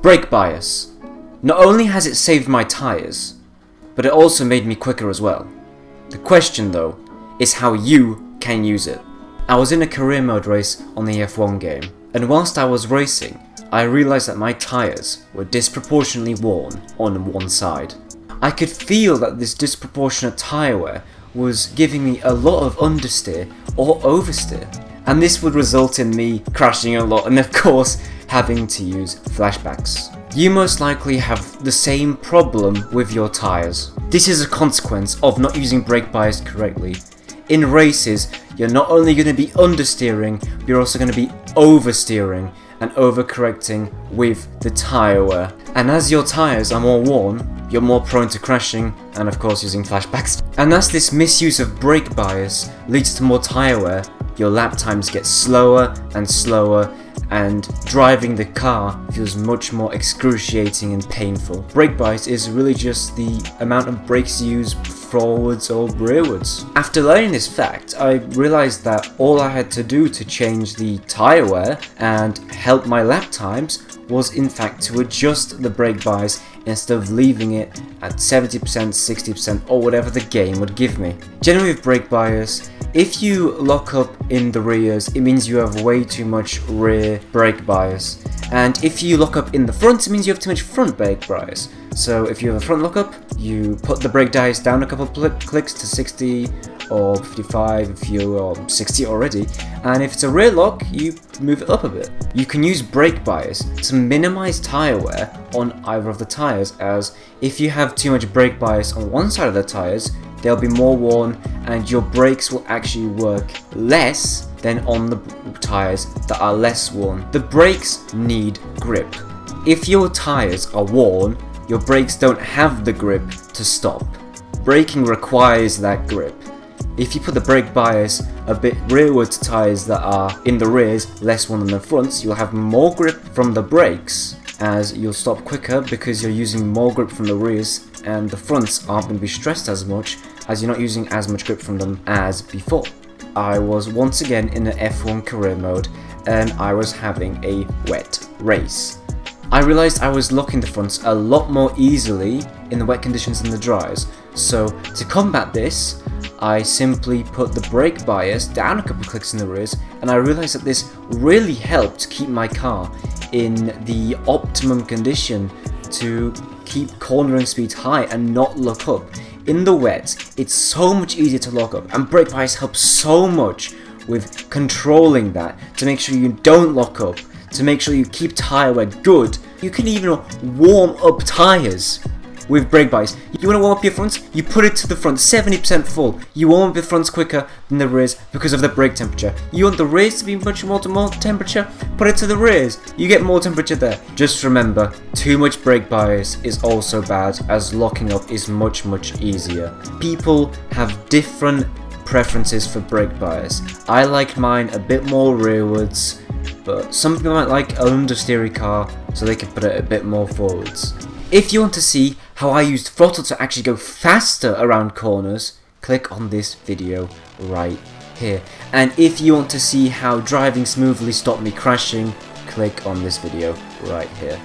Brake bias. Not only has it saved my tyres, but it also made me quicker as well. The question though, is how you can use it. I was in a career mode race on the F1 game, and whilst I was racing, I realised that my tyres were disproportionately worn on one side. I could feel that this disproportionate tyre wear was giving me a lot of understeer or oversteer, and this would result in me crashing a lot and of course having to use flashbacks. You most likely have the same problem with your tyres. This is a consequence of not using brake bias correctly. In races, you're not only going to be understeering, you're also going to be oversteering and overcorrecting with the tyre wear. And as your tyres are more worn, you're more prone to crashing and of course using flashbacks. And as this misuse of brake bias leads to more tyre wear, your lap times get slower and slower, and driving the car feels much more excruciating and painful. Brake bias is really just the amount of brakes you use forwards or rearwards. After learning this fact, I realised that all I had to do to change the tyre wear and help my lap times was in fact to adjust the brake bias instead of leaving it at 70%, 60% or whatever the game would give me. Generally with brake bias, if you lock up in the rears, it means you have way too much rear brake bias. And if you lock up in the front, it means you have too much front brake bias. So if you have a front lockup, you put the brake dice down a couple of clicks to 60 or 55 if you're 60 already. And if it's a rear lock, you move it up a bit. You can use brake bias to minimize tyre wear on either of the tyres, as if you have too much brake bias on one side of the tyres, they'll be more worn and your brakes will actually work less than on the tyres that are less worn. The brakes need grip. If your tyres are worn, your brakes don't have the grip to stop. Braking requires that grip. If you put the brake bias a bit rearward to tyres that are in the rears, less worn than the fronts, you'll have more grip from the brakes, as you'll stop quicker because you're using more grip from the rears, and the fronts aren't going to be stressed as much as you're not using as much grip from them as before. I was once again in an F1 career mode and I was having a wet race. I realised I was locking the fronts a lot more easily in the wet conditions than the dries, so to combat this, I simply put the brake bias down a couple of clicks in the rears, and I realised that this really helped keep my car in the optimum condition to keep cornering speeds high and not lock up. In the wet, it's so much easier to lock up, and brake bias helps so much with controlling that to make sure you don't lock up, to make sure you keep tyre wear good. You can even warm up tyres with brake bias. You want to warm up your fronts? You put it to the front 70% full. You warm up your fronts quicker than the rears because of the brake temperature. You want the rears to be much more temperature? Put it to the rears. You get more temperature there. Just remember, too much brake bias is also bad, as locking up is much easier. People have different preferences for brake bias. I like mine a bit more rearwards, but some people might like an understeery car so they can put it a bit more forwards. If you want to see how I used throttle to actually go faster around corners, click on this video right here. And if you want to see how driving smoothly stopped me crashing, click on this video right here.